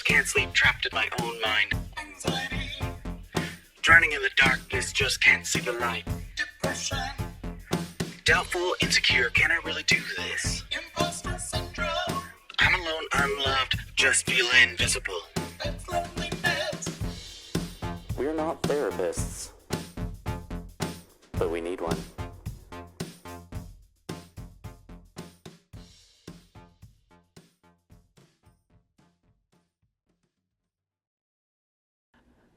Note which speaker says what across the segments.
Speaker 1: can't sleep, trapped in my own mind. Anxiety. Drowning in the darkness, just can't see the light. Depression. Doubtful, insecure, can I really do this? Imposter syndrome. I'm alone, unloved, just feel invisible. That's loneliness. We're not therapists, but we need one.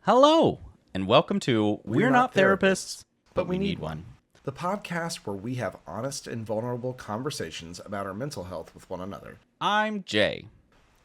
Speaker 2: Hello, and welcome to We're Not Therapists, but we need one.
Speaker 3: The podcast where we have honest and vulnerable conversations about our mental health with one another.
Speaker 2: I'm Jay,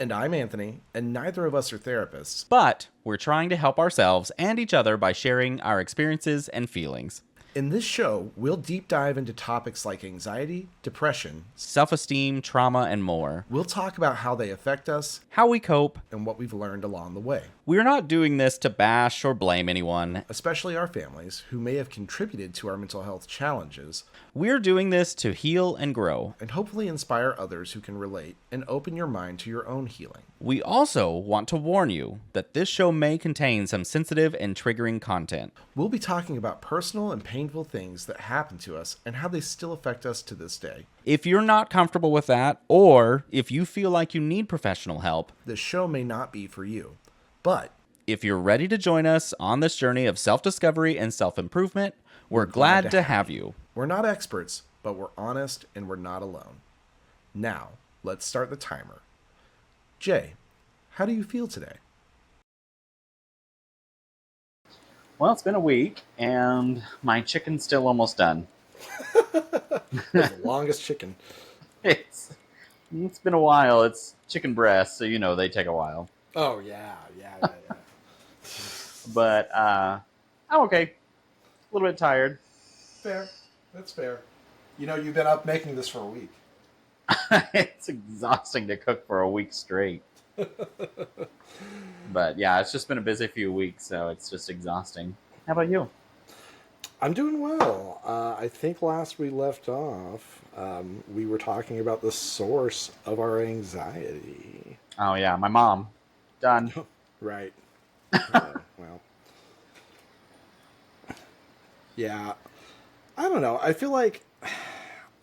Speaker 3: And I'm Anthony, and neither of us are therapists.
Speaker 2: but we're trying to help ourselves and each other by sharing our experiences and feelings.
Speaker 3: In this show, we'll deep dive into topics like anxiety, depression,
Speaker 2: Self-esteem, trauma, and more.
Speaker 3: we'll talk about how they affect us,
Speaker 2: How we cope.
Speaker 3: and what we've learned along the way.
Speaker 2: We're not doing this to bash or blame anyone.
Speaker 3: Especially our families, who may have contributed to our mental health challenges,
Speaker 2: We're doing this to heal and grow.
Speaker 3: and hopefully inspire others who can relate and open your mind to your own healing.
Speaker 2: We also want to warn you that this show may contain some sensitive and triggering content.
Speaker 3: We'll be talking about personal and painful things that happen to us and how they still affect us to this day.
Speaker 2: If you're not comfortable with that, or if you feel like you need professional help,
Speaker 3: This show may not be for you, but
Speaker 2: if you're ready to join us on this journey of self-discovery and self-improvement, we're glad to have you.
Speaker 3: we're not experts, but we're honest and we're not alone. Now, let's start the timer. Jay, how do you feel today?
Speaker 2: Well, it's been a week, and my chicken's still almost done.
Speaker 3: The longest chicken.
Speaker 2: It's been a while. It's chicken breasts, so you know they take a while.
Speaker 3: Oh, yeah.
Speaker 2: But I'm okay. A little bit tired.
Speaker 3: Fair. That's fair. You know, you've been up making this for a week.
Speaker 2: It's exhausting to cook for a week straight. But yeah, it's just been a busy few weeks, so it's just exhausting. How about you?
Speaker 4: I'm doing well. I think last we left off, we were talking about the source of our anxiety.
Speaker 2: Oh yeah, my mom. Done.
Speaker 4: Right. Well. Yeah. I don't know. I feel like,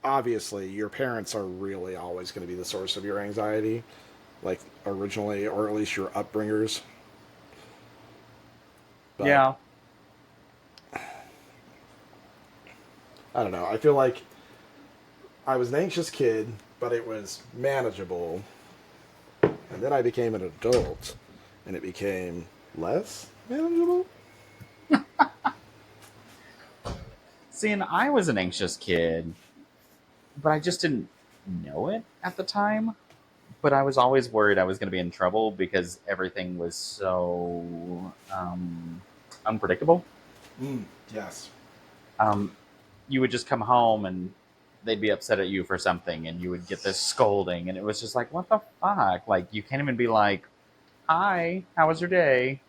Speaker 4: obviously, your parents are really always going to be the source of your anxiety. Like, originally, or at least your upbringers. But,
Speaker 2: Yeah.
Speaker 4: I don't know. I feel like I was an anxious kid, but it was manageable. And then I became an adult, and it became less manageable.
Speaker 2: See, and I was an anxious kid, but I just didn't know it at the time. But I was always worried I was going to be in trouble because everything was so unpredictable.
Speaker 4: Yes.
Speaker 2: You would just come home and they'd be upset at you for something, and you would get this scolding, and it was just like, what the fuck? Like, you can't even be like, hi, how was your day?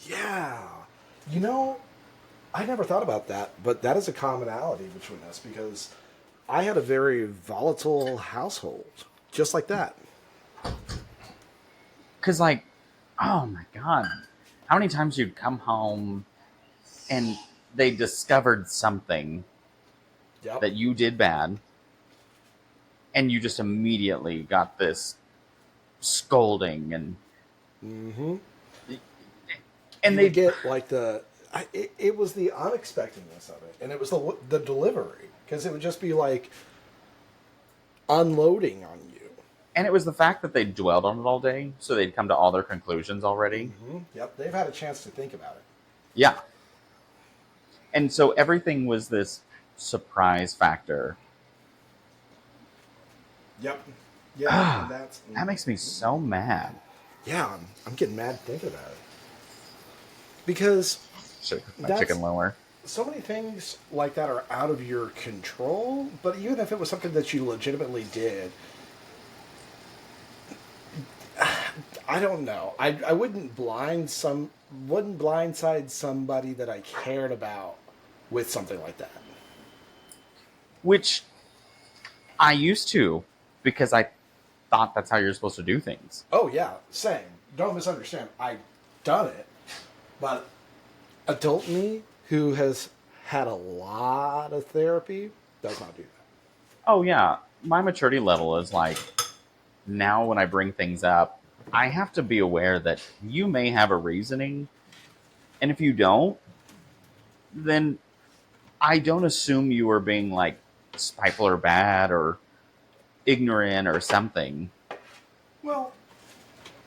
Speaker 4: Yeah. You know, I never thought about that, but that is a commonality between us because I had a very volatile household, just like that.
Speaker 2: Because, like, oh my God, how many times you'd come home and they discovered something
Speaker 4: Yep.
Speaker 2: that you did bad, and you just immediately got this scolding, and
Speaker 4: Mm-hmm.
Speaker 2: and
Speaker 4: You
Speaker 2: they
Speaker 4: would get like it was the unexpectedness of it, and it was the delivery, because it would just be like unloading on you.
Speaker 2: and it was the fact that they dwelled on it all day, so they'd come to all their conclusions already.
Speaker 4: Mm-hmm. Yep, they've had a chance to think about it.
Speaker 2: Yeah, and so everything was this surprise factor.
Speaker 4: Yep. Yeah, and
Speaker 2: That makes me so mad.
Speaker 4: yeah. I'm getting mad thinking about it because
Speaker 2: Should have put my
Speaker 4: That's-
Speaker 2: chicken lower.
Speaker 4: so many things like that are out of your control. But even if it was something that you legitimately did, I don't know. I wouldn't blindside somebody that I cared about with something like that.
Speaker 2: Which I used to, because I thought that's how you're supposed to do things.
Speaker 4: Oh yeah, same. don't misunderstand. I've done it, but adult me, who has had a lot of therapy, does not do that.
Speaker 2: Oh yeah, my maturity level is like now when I bring things up, I have to be aware that you may have a reasoning, and if you don't, then I don't assume you are being like spiteful or bad or ignorant or something.
Speaker 4: Well,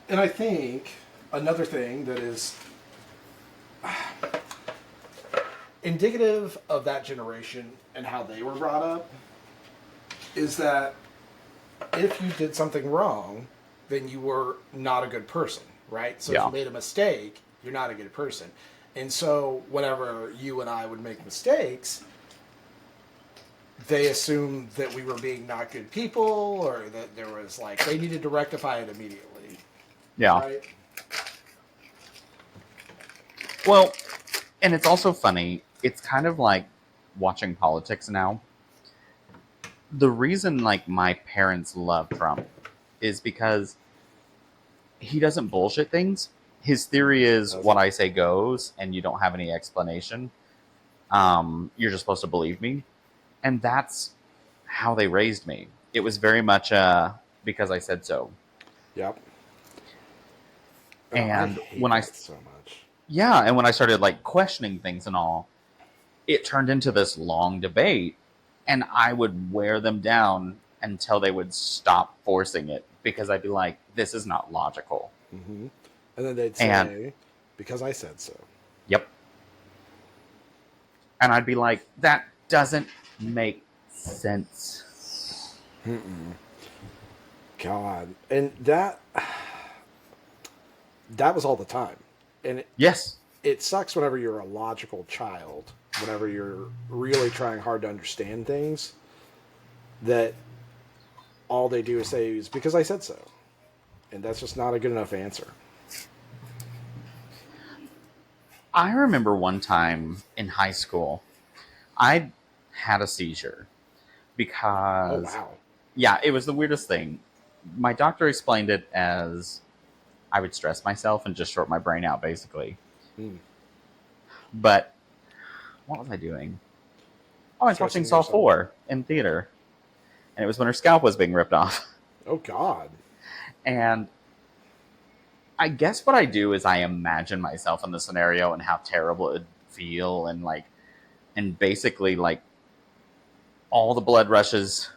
Speaker 4: and I think another thing that is indicative of that generation and how they were brought up is that if you did something wrong, then you were not a good person, right? So if
Speaker 2: Yeah.
Speaker 4: you made a mistake, you're not a good person. And so whenever you and I would make mistakes, they assumed that we were being not good people, or that there was like they needed to rectify it immediately.
Speaker 2: Yeah.
Speaker 4: Right?
Speaker 2: Well, and it's also funny. It's kind of like watching politics now. The reason like my parents love Trump is because he doesn't bullshit things. His theory is what I say goes, and you don't have any explanation. You're just supposed to believe me, and that's how they raised me. It was very much because I said so.
Speaker 4: Yep. I
Speaker 2: And
Speaker 4: hate
Speaker 2: when
Speaker 4: that so much.
Speaker 2: yeah, and when I started like questioning things and all, it turned into this long debate, and I would wear them down until they would stop forcing it because I'd be like, this is not logical.
Speaker 4: Mm-hmm. And then they'd
Speaker 2: And
Speaker 4: say, because I said so.
Speaker 2: yep. And I'd be like, that doesn't make sense.
Speaker 4: Mm-mm. God. And that was all the time. And
Speaker 2: Yes.
Speaker 4: it sucks whenever you're a logical child, whenever you're really trying hard to understand things, that all they do is say is because I said so. And that's just not a good enough answer.
Speaker 2: I remember one time in high school, I had a seizure
Speaker 4: Oh,
Speaker 2: because,
Speaker 4: wow.
Speaker 2: yeah, it was the weirdest thing. My doctor explained it as I would stress myself and just short my brain out, basically.
Speaker 4: Mm.
Speaker 2: But what was I doing? Oh, I was watching
Speaker 4: Stressing
Speaker 2: Saw
Speaker 4: yourself.
Speaker 2: 4 in theater. And it was when her scalp was being ripped off.
Speaker 4: Oh, God.
Speaker 2: And I guess what I do is I imagine myself in the scenario and how terrible it would feel, and like, and basically like all the blood rushes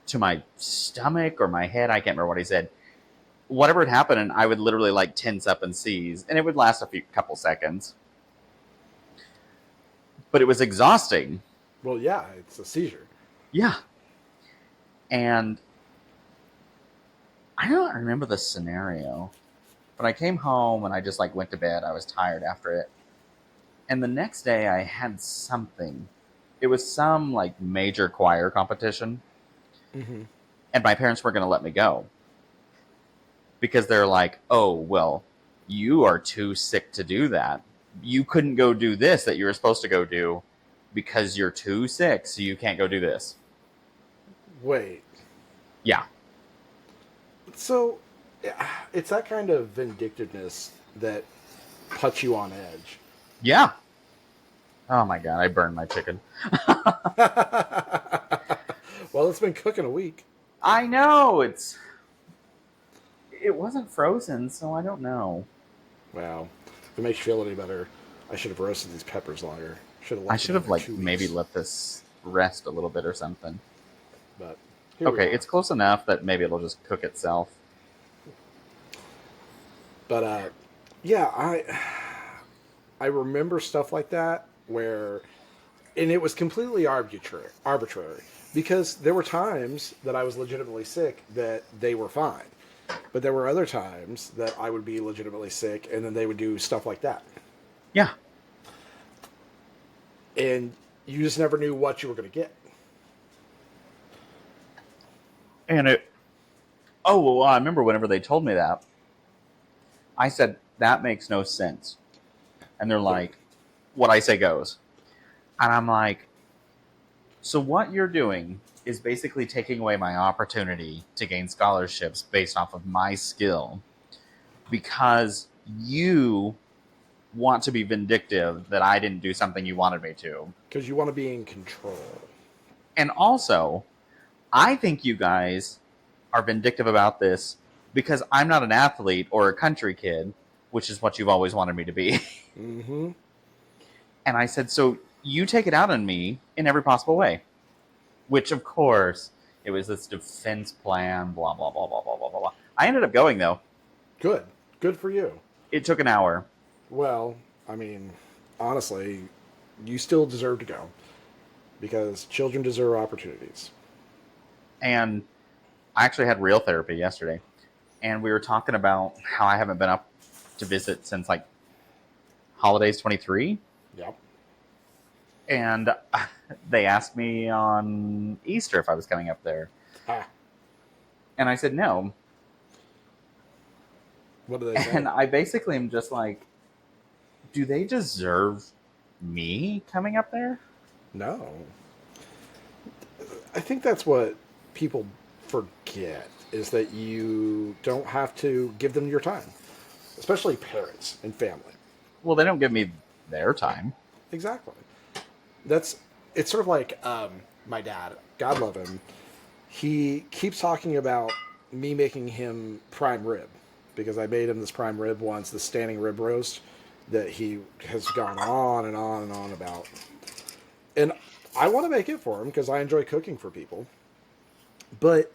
Speaker 2: to my stomach or my head. I can't remember what he said. Whatever had happened, and I would literally like tense up and seize, and it would last a couple seconds. But it was exhausting.
Speaker 4: Well, yeah, it's a seizure.
Speaker 2: Yeah. And I don't remember the scenario, but I came home and I just like went to bed. I was tired after it. And the next day I had something. It was some like major choir competition.
Speaker 4: Mm-hmm.
Speaker 2: And my parents weren't going to let me go. Because they're like, oh, well, you are too sick to do that. You couldn't go do this that you were supposed to go do because you're too sick, so you can't go do this.
Speaker 4: Wait.
Speaker 2: Yeah.
Speaker 4: So, it's that kind of vindictiveness that puts you on edge.
Speaker 2: Yeah. Oh my God, I burned my chicken.
Speaker 4: Well, it's been cooking a week.
Speaker 2: I know, it wasn't frozen, so I don't know.
Speaker 4: Wow. If it makes you feel any better, I should have roasted these peppers longer.
Speaker 2: I should have like
Speaker 4: 2
Speaker 2: maybe
Speaker 4: weeks.
Speaker 2: let this rest a little bit or something.
Speaker 4: But here we
Speaker 2: Okay,
Speaker 4: are.
Speaker 2: it's close enough that maybe it'll just cook itself.
Speaker 4: But yeah, I remember stuff like that where, and it was completely arbitrary because there were times that I was legitimately sick that they were fine, but there were other times that I would be legitimately sick and then they would do stuff like that,
Speaker 2: Yeah.
Speaker 4: and you just never knew what you were going to get.
Speaker 2: And well, I remember whenever they told me that, I said, that makes no sense. And they're like, what I say goes. And I'm like, so what you're doing is basically taking away my opportunity to gain scholarships based off of my skill because you want to be vindictive that I didn't do something you wanted me to.
Speaker 4: Because you want to be in control.
Speaker 2: And also, I think you guys are vindictive about this because I'm not an athlete or a country kid, which is what you've always wanted me to be.
Speaker 4: Mm-hmm.
Speaker 2: And I said, so you take it out on me in every possible way. Which, of course, it was this defense plan, blah, blah, blah, blah, blah, blah, blah. I ended up going, though.
Speaker 4: Good. Good for you.
Speaker 2: It took an hour.
Speaker 4: Well, I mean, honestly, you still deserve to go. Because children deserve opportunities.
Speaker 2: And I actually had real therapy yesterday. And we were talking about how I haven't been up to visit since, like, holidays 23.
Speaker 4: Yep.
Speaker 2: And they asked me on Easter if I was coming up there.
Speaker 4: Ah.
Speaker 2: And I said no.
Speaker 4: What do they say?
Speaker 2: And I basically am just like, do they deserve me coming up there?
Speaker 4: No. I think that's what people forget, is that you don't have to give them your time. Especially parents and family.
Speaker 2: Well, they don't give me their time.
Speaker 4: Exactly. It's sort of like my dad, God love him, he keeps talking about me making him prime rib, because I made him this prime rib once, the standing rib roast that he has gone on and on and on about. And I want to make it for him because I enjoy cooking for people. But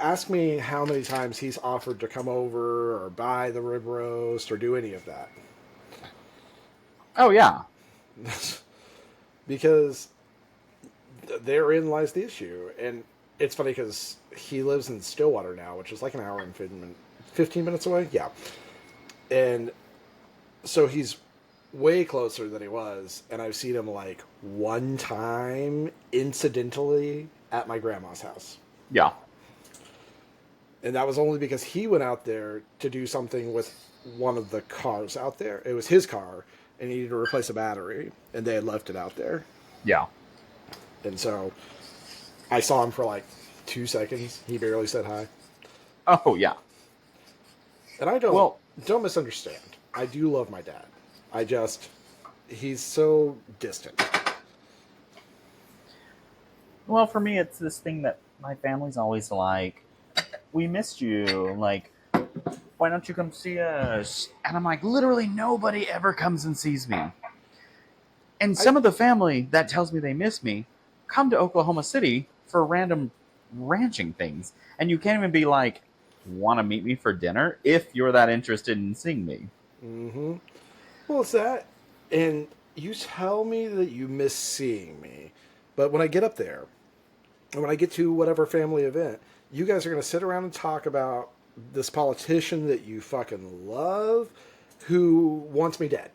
Speaker 4: ask me how many times he's offered to come over or buy the rib roast or do any of that.
Speaker 2: Oh, yeah.
Speaker 4: Because therein lies the issue. And it's funny because he lives in Stillwater now, which is like an hour and 15 minutes away. Yeah. And so he's way closer than he was. And I've seen him like one time incidentally at my grandma's house.
Speaker 2: Yeah.
Speaker 4: And that was only because he went out there to do something with one of the cars out there. It was his car, and he needed to replace a battery, and they had left it out there.
Speaker 2: Yeah.
Speaker 4: And so I saw him for like 2 seconds. He barely said hi.
Speaker 2: Oh, yeah.
Speaker 4: And I don't misunderstand. I do love my dad. He's so distant.
Speaker 2: Well, for me, it's this thing that my family's always like, we missed you. Like, why don't you come see us? And I'm like, literally nobody ever comes and sees me. And some of the family that tells me they miss me come to Oklahoma City for random ranching things. And you can't even be like, want to meet me for dinner if you're that interested in seeing me.
Speaker 4: Mm-hmm. Well, it's that. And you tell me that you miss seeing me. But when I get up there, and when I get to whatever family event, you guys are going to sit around and talk about this politician that you fucking love who wants me dead.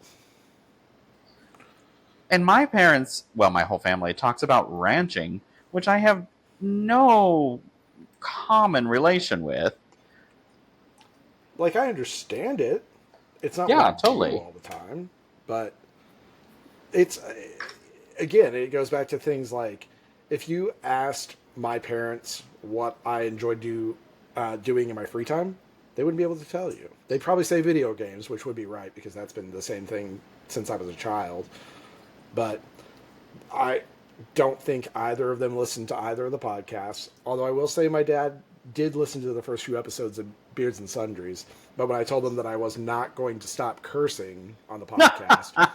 Speaker 2: And my parents, well, my whole family talks about ranching, which I have no common relation with.
Speaker 4: Like, I understand it. It's not
Speaker 2: Yeah,
Speaker 4: what I
Speaker 2: totally.
Speaker 4: do all the time. But it's, again, it goes back to things like, if you asked my parents what I enjoy doing in my free time, they wouldn't be able to tell you. They'd probably say video games, which would be right, because that's been the same thing since I was a child. But I don't think either of them listened to either of the podcasts. Although I will say my dad did listen to the first few episodes of Beards and Sundries. But when I told him that I was not going to stop cursing on the podcast,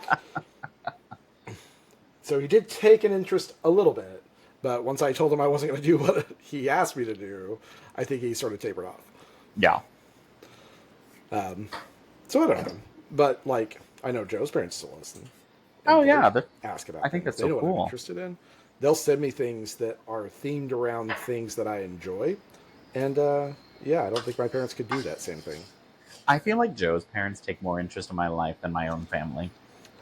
Speaker 4: so he did take an interest a little bit. But once I told him I wasn't going to do what he asked me to do, I think he sort of tapered off.
Speaker 2: Yeah.
Speaker 4: So I don't know. But, like, I know Joe's parents still listen.
Speaker 2: Oh, yeah.
Speaker 4: Ask about
Speaker 2: I think
Speaker 4: things.
Speaker 2: that's
Speaker 4: They
Speaker 2: so
Speaker 4: know what I'm
Speaker 2: cool.
Speaker 4: interested in. They'll send me things that are themed around things that I enjoy. And, yeah, I don't think my parents could do that same thing.
Speaker 2: I feel like Joe's parents take more interest in my life than my own family.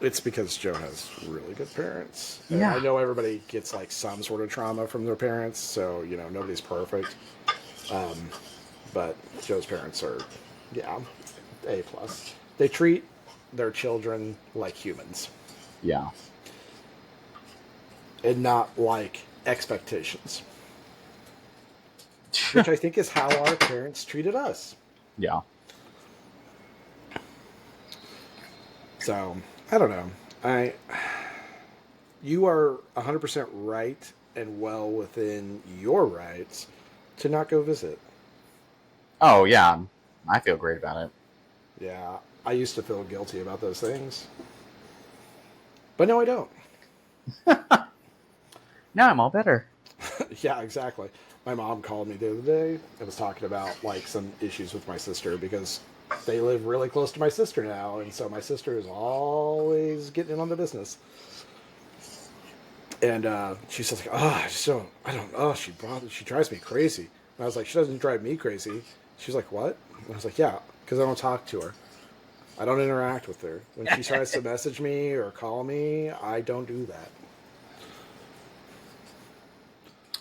Speaker 4: It's because Joe has really good parents. And
Speaker 2: Yeah.
Speaker 4: I know everybody gets, like, some sort of trauma from their parents, so, you know, nobody's perfect. But Joe's parents are, yeah, A+. They treat their children like humans.
Speaker 2: Yeah.
Speaker 4: And not like expectations. Which I think is how our parents treated us.
Speaker 2: Yeah.
Speaker 4: So, I don't know. You are 100% right and well within your rights to not go visit.
Speaker 2: Oh, yeah. I feel great about
Speaker 4: Yeah, I used to feel guilty about those things. But no, I don't.
Speaker 2: it. Now I'm all better.
Speaker 4: Yeah, exactly. My mom called me the other day and was talking about like some issues with my sister because they live really close to my sister now, and so my sister is always getting in on the business. And she's just like, oh, I don't, oh, she drives me crazy. And I was like, she doesn't drive me crazy. She's like, what? And I was like, yeah, because I don't talk to her. I don't interact with her. When she tries to message me or call me, I don't do that.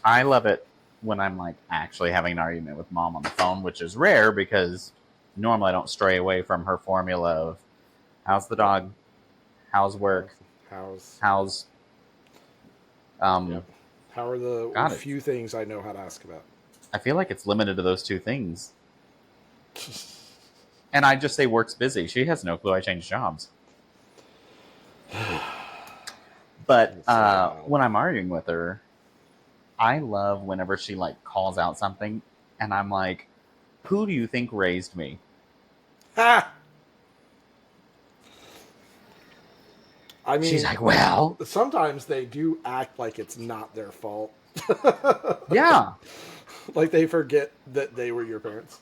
Speaker 2: I love it when I'm like actually having an argument with mom on the phone, which is rare because normally I don't stray away from her formula of how's the
Speaker 4: Yep.
Speaker 2: dog, how's work,
Speaker 4: How's,
Speaker 2: how's
Speaker 4: yep.
Speaker 2: um
Speaker 4: How are the
Speaker 2: got it.
Speaker 4: few things I know how to ask about?
Speaker 2: I feel like it's limited to those two things. And I just say work's busy. She has no clue I changed jobs. But
Speaker 4: It's so wild.
Speaker 2: when I'm arguing with her, I love whenever she like calls out something and I'm like, who do you think raised me?
Speaker 4: Ha! I
Speaker 2: She's
Speaker 4: mean,
Speaker 2: like, well,
Speaker 4: sometimes they do act like it's not their fault.
Speaker 2: yeah.
Speaker 4: Like they forget that they were your parents.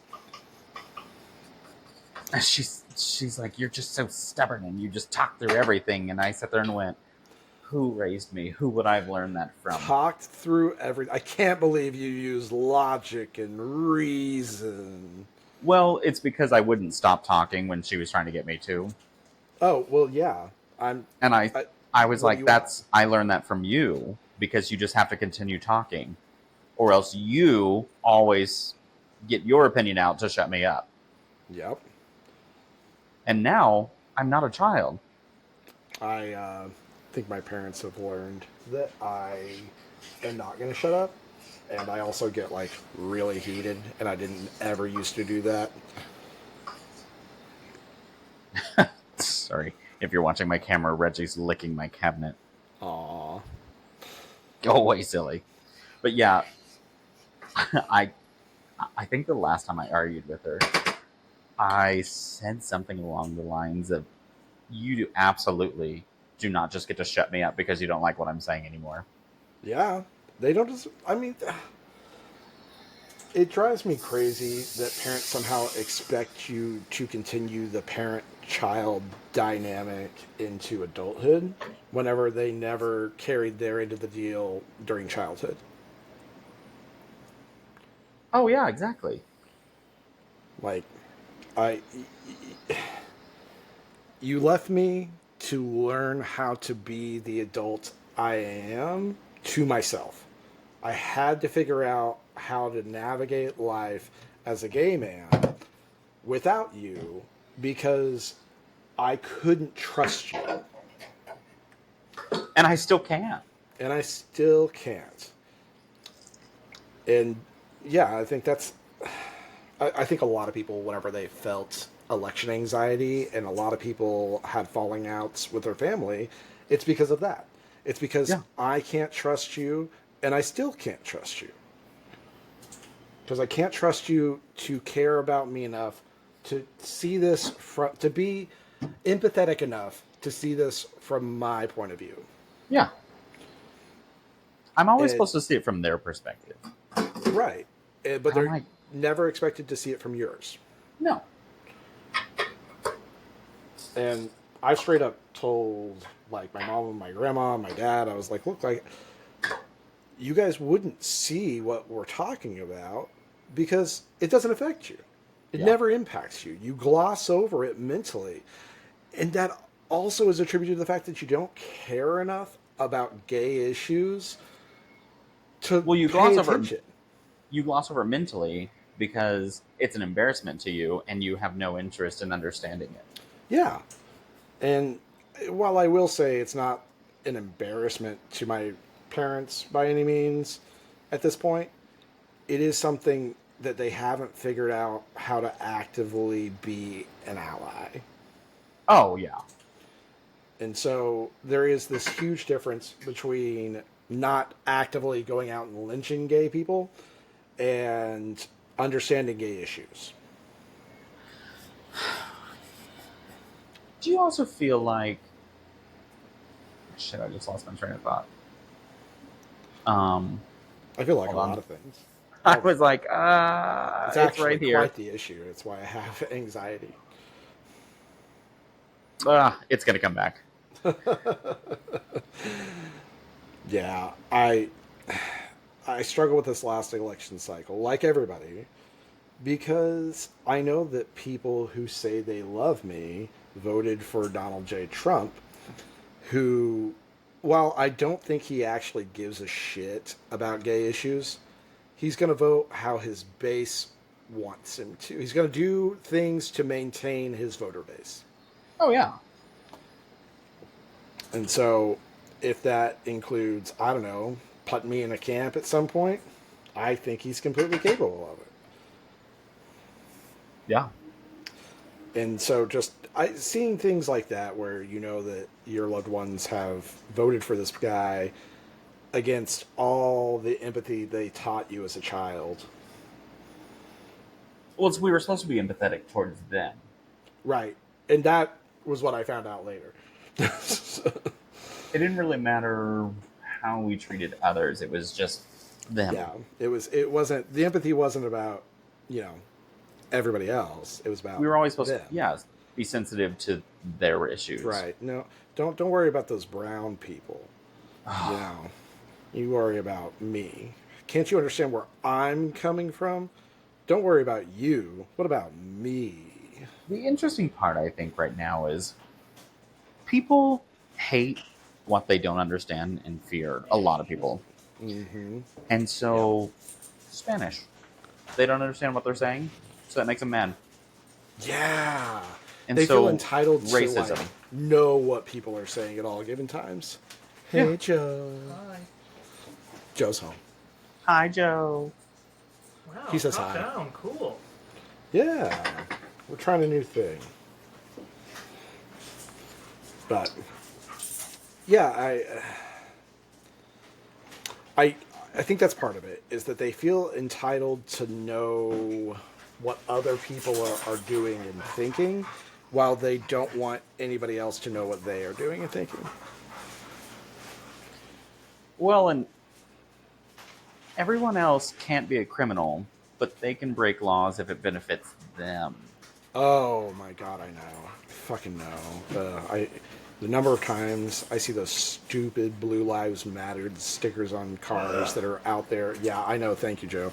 Speaker 2: She's like, you're just so stubborn and you just talk through everything. And I sat there and went, who raised me? Who would I have learned that from?
Speaker 4: Talked through everything. I can't believe you use logic and reason.
Speaker 2: Well, it's because I wouldn't stop talking when she was trying to get me to.
Speaker 4: Oh, well, yeah. I'm.
Speaker 2: And
Speaker 4: I,
Speaker 2: I was
Speaker 4: what do
Speaker 2: like,
Speaker 4: you want?
Speaker 2: I learned that from you because you just have to continue talking, or else you always get your opinion out to shut me up.
Speaker 4: Yep.
Speaker 2: And now I'm not a child.
Speaker 4: I think my parents have learned that I am not going to shut up. And I also get like really heated, and I didn't ever used to do that.
Speaker 2: Sorry. If you're watching my camera, Reggie's licking my cabinet.
Speaker 4: Aw.
Speaker 2: Go away, silly. But yeah, I I think the last time I argued with her, I said something along the lines of, "You do absolutely do not just get to shut me up because you don't like what I'm saying anymore."
Speaker 4: Yeah. They don't just. I mean, it drives me crazy that parents somehow expect you to continue the parent child dynamic into adulthood whenever they never carried their end of the deal during childhood.
Speaker 2: Oh yeah, exactly.
Speaker 4: Like, I. You left me to learn how to be the adult I am to myself. I had to figure out how to navigate life as a gay man without you because I couldn't trust you.
Speaker 2: And I still can't.
Speaker 4: And I still can't. And yeah, I think that's. I think a lot of people, whenever they felt election anxiety and a lot of people had falling outs with their family, it's because of that. It's because
Speaker 2: Yeah.
Speaker 4: I can't trust you and I still can't trust you. Because I can't trust you to care about me enough to see this from, to be empathetic enough to see this from my point of view.
Speaker 2: Yeah. I'm always
Speaker 4: And
Speaker 2: supposed to see it from their perspective.
Speaker 4: right. But
Speaker 2: And I'm
Speaker 4: they're
Speaker 2: like,
Speaker 4: never expected to see it from yours.
Speaker 2: no.
Speaker 4: And I straight up told like my mom and my grandma and my dad, I was like, look, like you guys wouldn't see what we're talking about because it doesn't affect you. It
Speaker 2: Yeah.
Speaker 4: never impacts you. You gloss over it mentally. And that also is attributed to the fact that you don't care enough about gay issues to
Speaker 2: Well,
Speaker 4: pay attention.
Speaker 2: you gloss over mentally because it's an embarrassment to you and you have no interest in understanding it.
Speaker 4: Yeah. And while I will say it's not an embarrassment to my parents by any means at this point, it is something that they haven't figured out how to actively be an ally.
Speaker 2: Oh yeah.
Speaker 4: And so there is this huge difference between not actively going out and lynching gay people and understanding gay issues.
Speaker 2: Do you also feel like shit? I just lost my train of thought.
Speaker 4: I feel like
Speaker 2: Hold
Speaker 4: a
Speaker 2: on.
Speaker 4: lot of things.
Speaker 2: I was like,
Speaker 4: It's
Speaker 2: it's
Speaker 4: actually
Speaker 2: right here.
Speaker 4: quite the issue. It's why I have anxiety.
Speaker 2: It's gonna come back.
Speaker 4: Yeah, I struggle with this last election cycle, like everybody, because I know that people who say they love me voted for Donald J. Trump, who, while I don't think he actually gives a shit about gay issues, he's going to vote how his base wants him to. He's going to do things to maintain his voter base.
Speaker 2: Oh yeah.
Speaker 4: And so, if that includes, I don't know, putting me in a camp at some point, I think he's completely capable of it.
Speaker 2: Yeah.
Speaker 4: And so, just seeing things like that, where you know that your loved ones have voted for this guy against all the empathy they taught you as a child.
Speaker 2: Well, we were supposed to be empathetic towards them.
Speaker 4: Right. And that was what I found out later.
Speaker 2: It didn't really matter how we treated others. It was just them.
Speaker 4: Yeah. It wasn't, the empathy wasn't about, you know, everybody else. It was about
Speaker 2: We were always supposed
Speaker 4: them.
Speaker 2: to, be sensitive to their issues.
Speaker 4: Right. No, don't worry about those brown people. You know, you worry about me. Can't you understand where I'm coming from? Don't worry about you. What about me?
Speaker 2: The interesting part, I think, right now is people hate what they don't understand and fear. A lot of people.
Speaker 4: Mm-hmm.
Speaker 2: And so, Spanish. They don't understand what they're saying, so that makes them mad.
Speaker 4: Yeah.
Speaker 2: And
Speaker 4: they
Speaker 2: so,
Speaker 4: feel entitled
Speaker 2: racism.
Speaker 4: to like, know what people are saying at all given times. Hey,
Speaker 2: Yeah.
Speaker 4: Joe.
Speaker 5: Hi.
Speaker 4: Joe's home.
Speaker 2: Hi, Joe.
Speaker 5: Wow.
Speaker 4: He says
Speaker 5: top
Speaker 4: hi.
Speaker 5: down. Cool.
Speaker 4: Yeah. We're trying a new thing. But yeah, I think that's part of it, is that they feel entitled to know what other people are doing and thinking, while they don't want anybody else to know what they are doing and thinking.
Speaker 2: Well, and everyone else can't be a criminal, but they can break laws if it benefits them.
Speaker 4: Oh my god, I know. I fucking know. The number of times I see those stupid Blue Lives Matter stickers on cars that are out there. Yeah, I know. Thank you, Joe.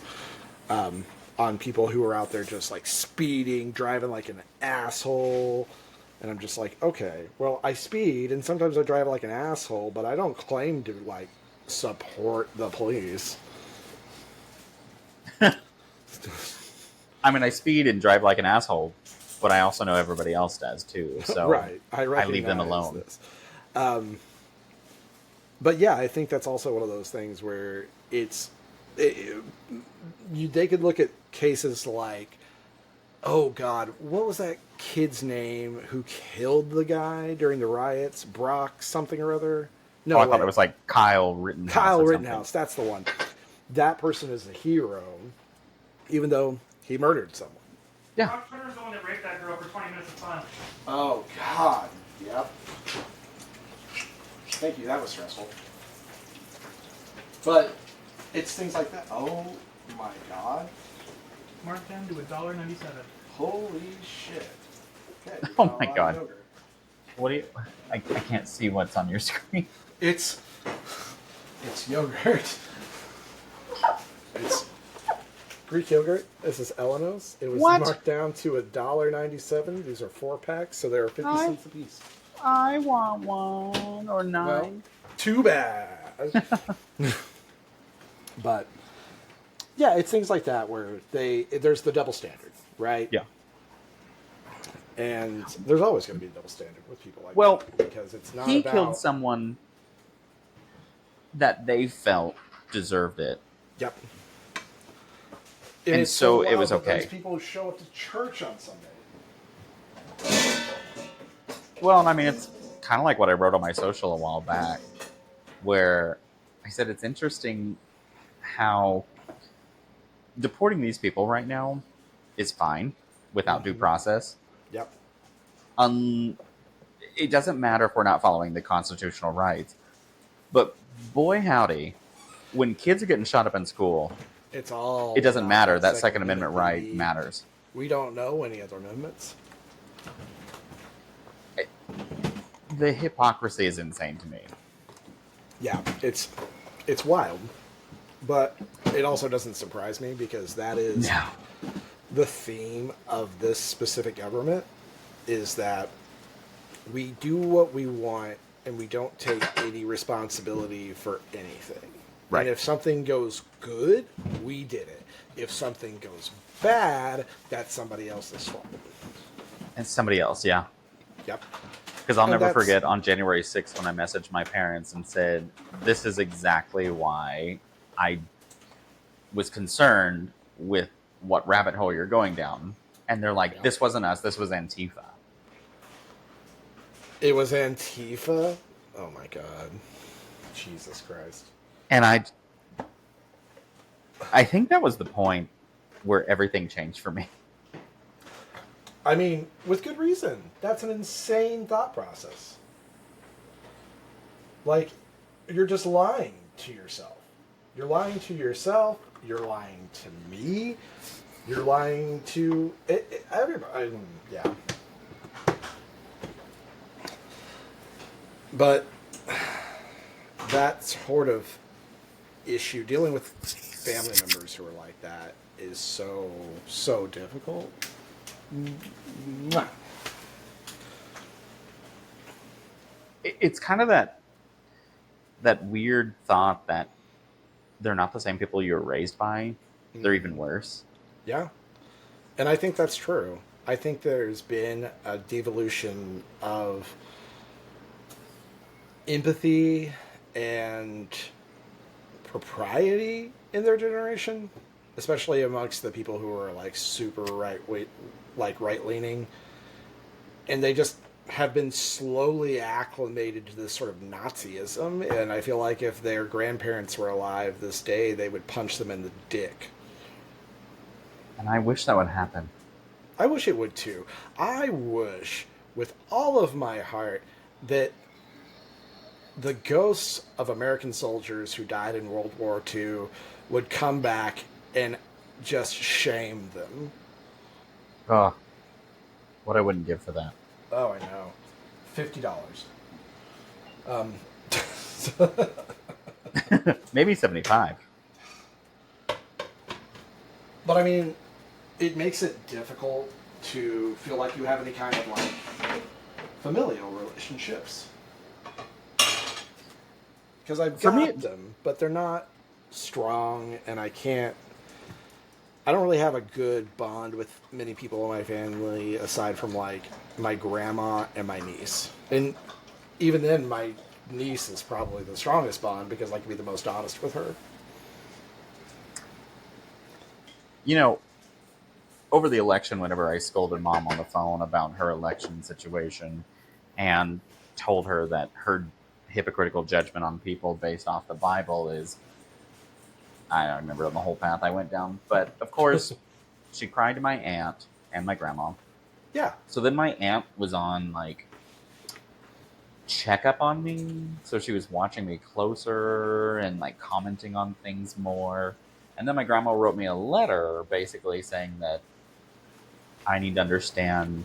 Speaker 4: On people who are out there just like speeding, driving like an asshole. And I'm just like, okay, well, I speed and sometimes I drive like an asshole, but I don't claim to like support the police.
Speaker 2: I mean, I speed and drive like an asshole, but I also know everybody else does too. So
Speaker 4: Right. I
Speaker 2: leave them
Speaker 4: recognize
Speaker 2: alone.
Speaker 4: this. But yeah, I think that's also one of those things where they could look at cases like, oh God, what was that kid's name who killed the guy during the riots? Brock something or other? No,
Speaker 2: I thought it was like Kyle Rittenhouse.
Speaker 4: Kyle
Speaker 2: or
Speaker 4: Rittenhouse. That's the one. That person is a hero, even though he murdered someone.
Speaker 2: Yeah.
Speaker 5: Brock Turner's the one that raped that girl for 20 minutes of fun.
Speaker 4: Oh God. Yep. Thank you. That was stressful. But it's things like that. Oh my God.
Speaker 5: Marked down to $1.97.
Speaker 4: Holy shit. Okay,
Speaker 2: Oh
Speaker 4: got a
Speaker 2: my
Speaker 4: lot of
Speaker 2: God.
Speaker 4: yogurt.
Speaker 2: What do you? I can't see what's on your screen.
Speaker 4: It's yogurt. It's Greek yogurt. This is Eleanos. It was
Speaker 2: What?
Speaker 4: marked down to $1.97. These are 4-packs, so they're 50 cents a piece.
Speaker 2: I want one or nine.
Speaker 4: Well, too bad. But yeah, it's things like that where there's the double standard, right?
Speaker 2: Yeah.
Speaker 4: And there's always going to be a double standard with people like
Speaker 2: Well,
Speaker 4: that, because it's not
Speaker 2: He
Speaker 4: about
Speaker 2: killed someone that they felt deserved it.
Speaker 4: Yep.
Speaker 2: And
Speaker 4: it's
Speaker 2: so it
Speaker 4: wild
Speaker 2: was
Speaker 4: that those
Speaker 2: okay.
Speaker 4: people show up to church on Sunday.
Speaker 2: Well, and I mean, it's kind of like what I wrote on my social a while back, where I said it's interesting how deporting these people right now is fine without due process.
Speaker 4: Yep.
Speaker 2: Um, it doesn't matter if we're not following the constitutional rights, but boy howdy, when kids are getting shot up in school,
Speaker 4: It's all
Speaker 2: it doesn't
Speaker 4: about
Speaker 2: matter.
Speaker 4: that
Speaker 2: That Second Amendment right
Speaker 4: baby.
Speaker 2: matters.
Speaker 4: We don't know any other amendments.
Speaker 2: The hypocrisy is insane to me.
Speaker 4: Yeah, it's wild, but it also doesn't surprise me because that is
Speaker 2: No.
Speaker 4: the theme of this specific government is that we do what we want and we don't take any responsibility for anything.
Speaker 2: Right.
Speaker 4: And if something goes good, we did it. If something goes bad, that's somebody else's fault.
Speaker 2: And somebody else, yeah.
Speaker 4: Yep.
Speaker 2: Because I'll
Speaker 4: And
Speaker 2: never
Speaker 4: that's-
Speaker 2: forget on January 6th when I messaged my parents and said, this is exactly why I was concerned with what rabbit hole you're going down. And they're like,
Speaker 4: Yeah.
Speaker 2: this wasn't us, this was Antifa.
Speaker 4: It was Antifa? Oh my god. Jesus Christ.
Speaker 2: And I think that was the point where everything changed for me.
Speaker 4: I mean, with good reason. That's an insane thought process. Like, you're just lying to yourself. You're lying to yourself. You're lying to me. You're lying to everybody. Yeah. But that sort of issue, dealing with family members who are like that, is so difficult. Mwah.
Speaker 2: It's kind of that weird thought that they're not the same people you were raised by. They're even worse.
Speaker 4: Yeah. And I think that's true. I think there's been a devolution of empathy and propriety in their generation, especially amongst the people who are like super right leaning, and they just have been slowly acclimated to this sort of Nazism. And I feel like if their grandparents were alive this day, they would punch them in the dick.
Speaker 2: And I wish that would happen.
Speaker 4: I wish it would too. I wish with all of my heart that the ghosts of American soldiers who died in World War II would come back and just shame them.
Speaker 2: Oh, what I wouldn't give for that.
Speaker 4: Oh, I know. $50.
Speaker 2: Maybe 75.
Speaker 4: But I mean, it makes it difficult to feel like you have any kind of like familial relationships. Because I've
Speaker 2: For
Speaker 4: got
Speaker 2: me,
Speaker 4: them, but they're not strong, and I don't really have a good bond with many people in my family aside from like my grandma and my niece. And even then, my niece is probably the strongest bond because I can be the most honest with her.
Speaker 2: you know, over the election, whenever I scolded Mom on the phone about her election situation and told her that her hypocritical judgment on people based off the Bible is, I don't remember the whole path I went down, but of course, she cried to my aunt and my grandma.
Speaker 4: Yeah.
Speaker 2: So then my aunt was on like checkup on me, so she was watching me closer and like commenting on things more. And then my grandma wrote me a letter basically saying that I need to understand,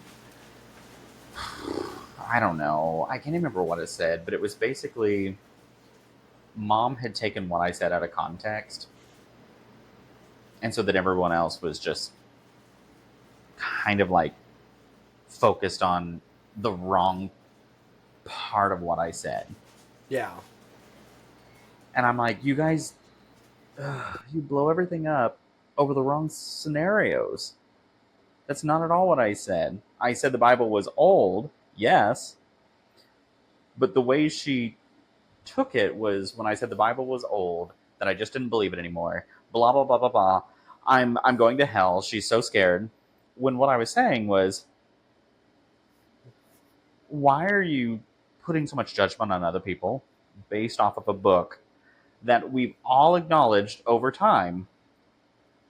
Speaker 2: I don't know, I can't remember what it said, but it was basically Mom had taken what I said out of context, and so that everyone else was just kind of like focused on the wrong part of what I said.
Speaker 4: Yeah.
Speaker 2: And I'm like, you guys, you blow everything up over the wrong scenarios. That's not at all what I said. I said the Bible was old, yes, but the way she took it was when I said the Bible was old, that I just didn't believe it anymore, blah, blah, blah, blah, blah. I'm going to hell. She's so scared. When what I was saying was, why are you putting so much judgment on other people based off of a book that we've all acknowledged over time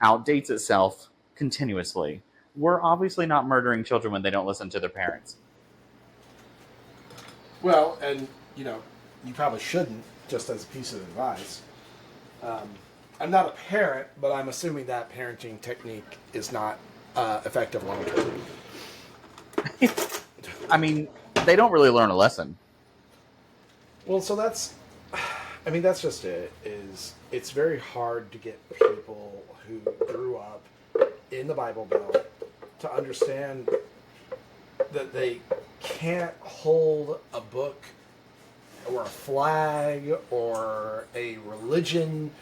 Speaker 2: outdates itself continuously? We're obviously not murdering children when they don't listen to their parents.
Speaker 4: Well, and, you probably shouldn't, just as a piece of advice. I'm not a parent, but I'm assuming that parenting technique is not effective long term.
Speaker 2: I mean, they don't really learn a lesson.
Speaker 4: Well, so that's just it. It's very hard to get people who grew up in the Bible Belt to understand that they can't hold a book or a flag or a religion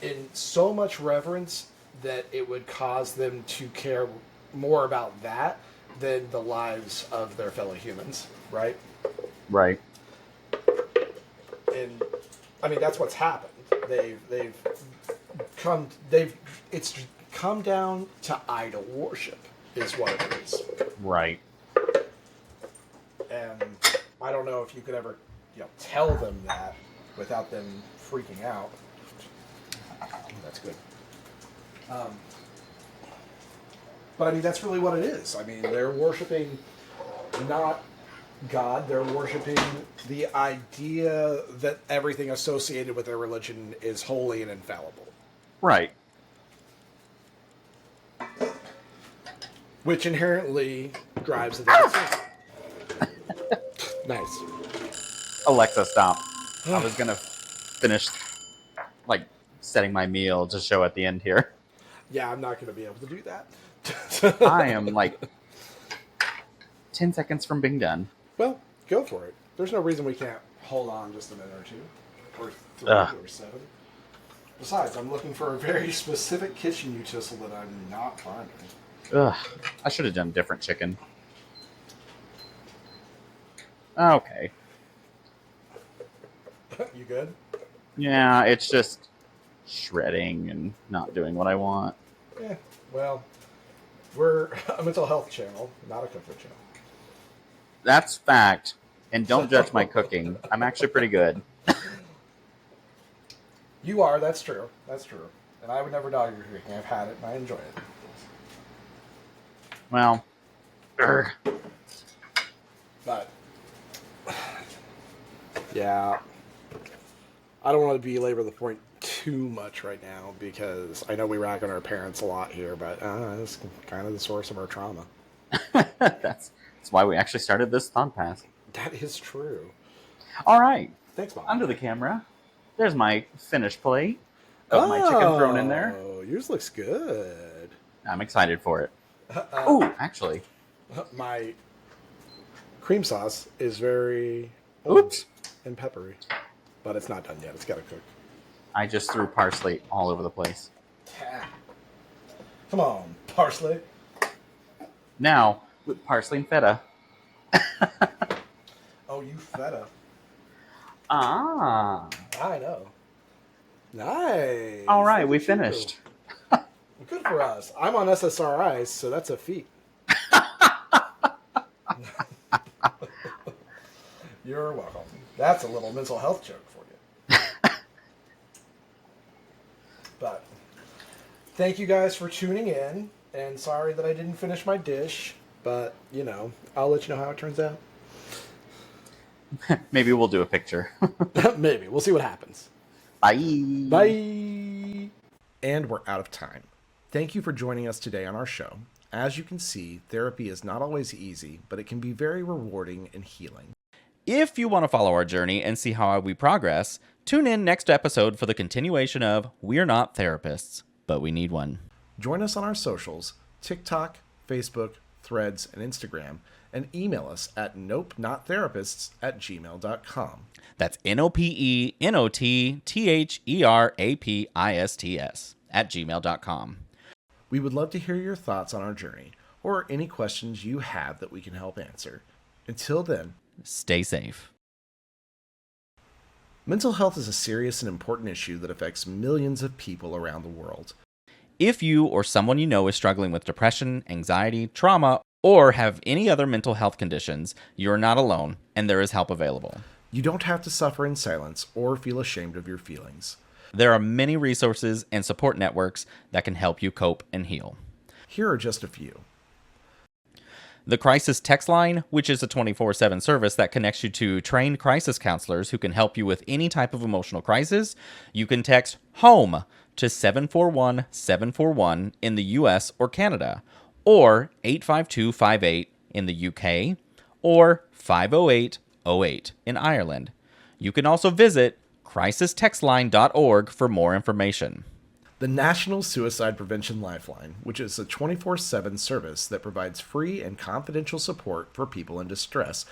Speaker 4: in so much reverence that it would cause them to care more about that than the lives of their fellow humans, right?
Speaker 2: Right.
Speaker 4: And I mean that's what's happened. It's come down to idol worship is what it is.
Speaker 2: Right.
Speaker 4: And I don't know if you could ever tell them that without them freaking out. That's good. But I mean that's really what it is. I mean they're worshiping not God, they're worshiping the idea that everything associated with their religion is holy and infallible.
Speaker 2: Right.
Speaker 4: Which inherently drives the devil. Nice.
Speaker 2: Alexa, stop. I was going to finish, setting my meal to show at the end here.
Speaker 4: Yeah, I'm not going to be able to do that.
Speaker 2: I am, 10 seconds from being done.
Speaker 4: Well, go for it. There's no reason we can't hold on just a minute or two. Or 3 or 7. Besides, I'm looking for a very specific kitchen utensil that I'm not finding.
Speaker 2: Ugh. I should have done different chicken. Okay.
Speaker 4: You good?
Speaker 2: Yeah, it's just shredding and not doing what I want.
Speaker 4: Yeah, well, we're a mental health channel, not a cooking channel.
Speaker 2: That's fact. And don't judge my cooking. I'm actually pretty good.
Speaker 4: You are, that's true. That's true. And I would never dog your cooking. I've had it and I enjoy it.
Speaker 2: Well,
Speaker 4: But, yeah, I don't want to belabor the point too much right now because I know we rack on our parents a lot here, but it's kind of the source of our trauma.
Speaker 2: that's why we actually started this podcast.
Speaker 4: That is true.
Speaker 2: All right.
Speaker 4: Thanks, Mom.
Speaker 2: Under the camera. There's my finished plate of my chicken thrown in there.
Speaker 4: Oh, yours looks good.
Speaker 2: I'm excited for it. Oh, actually.
Speaker 4: My cream sauce is very old
Speaker 2: Oops.
Speaker 4: and peppery, but it's not done yet. It's got to cook.
Speaker 2: I just threw parsley all over the place.
Speaker 4: Come on, parsley.
Speaker 2: Now, with parsley and feta.
Speaker 4: Oh, you feta.
Speaker 2: Ah.
Speaker 4: I know. Nice.
Speaker 2: All right,
Speaker 4: Look
Speaker 2: we
Speaker 4: at you.
Speaker 2: finished.
Speaker 4: Good for us. I'm on SSRIs, so that's a feat. You're welcome. That's a little mental health joke for you. But thank you guys for tuning in. And sorry that I didn't finish my dish, but I'll let you know how it turns out.
Speaker 2: Maybe we'll do a picture.
Speaker 4: Maybe. We'll see what happens.
Speaker 2: Bye.
Speaker 4: Bye.
Speaker 3: And we're out of time. Thank you for joining us today on our show. As you can see, therapy is not always easy, but it can be very rewarding and healing.
Speaker 6: If you want to follow our journey and see how we progress, tune in next episode for the continuation of We're Not Therapists, but We Need One.
Speaker 3: Join us on our socials, TikTok, Facebook, Threads, and Instagram, and email us at nopenotttherapists@gmail.com.
Speaker 6: That's NOPENOTTHERAPISTS@gmail.com.
Speaker 3: We would love to hear your thoughts on our journey, or any questions you have that we can help answer. Until then,
Speaker 6: Stay safe.
Speaker 3: mental health is a serious and important issue that affects millions of people around the world.
Speaker 6: If you or someone you know is struggling with depression, anxiety, trauma, or have any other mental health conditions, you're not alone, and there is help available.
Speaker 3: You don't have to suffer in silence or feel ashamed of your feelings.
Speaker 6: There are many resources and support networks that can help you cope and heal.
Speaker 3: Here are just a few.
Speaker 6: The Crisis Text Line, which is a 24/7 service that connects you to trained crisis counselors who can help you with any type of emotional crisis. You can text HOME to 741-741 in the US or Canada, or 85258 in the UK, or 50808 in Ireland. You can also visit crisistextline.org for more information.
Speaker 3: The National Suicide Prevention Lifeline, which is a 24/7 service that provides free and confidential support for people in distress,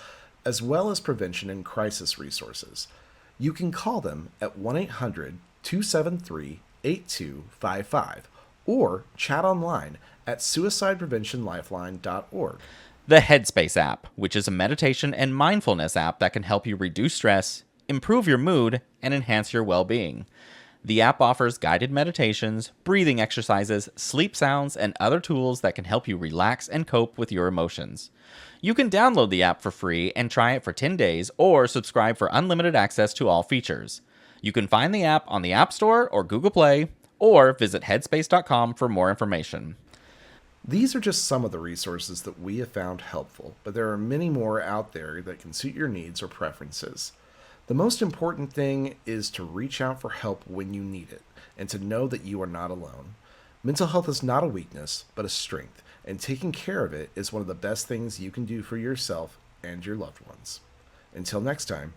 Speaker 3: as well as prevention and crisis resources. You can call them at 1-800-273-8255 or chat online at suicidepreventionlifeline.org.
Speaker 6: The Headspace app, which is a meditation and mindfulness app that can help you reduce stress, improve your mood, and enhance your well-being. The app offers guided meditations, breathing exercises, sleep sounds, and other tools that can help you relax and cope with your emotions. You can download the app for free and try it for 10 days or subscribe for unlimited access to all features. You can find the app on the App Store or Google Play, or visit headspace.com for more information.
Speaker 3: These are just some of the resources that we have found helpful, but there are many more out there that can suit your needs or preferences. The most important thing is to reach out for help when you need it, and to know that you are not alone. Mental health is not a weakness, but a strength, and taking care of it is one of the best things you can do for yourself and your loved ones. Until next time,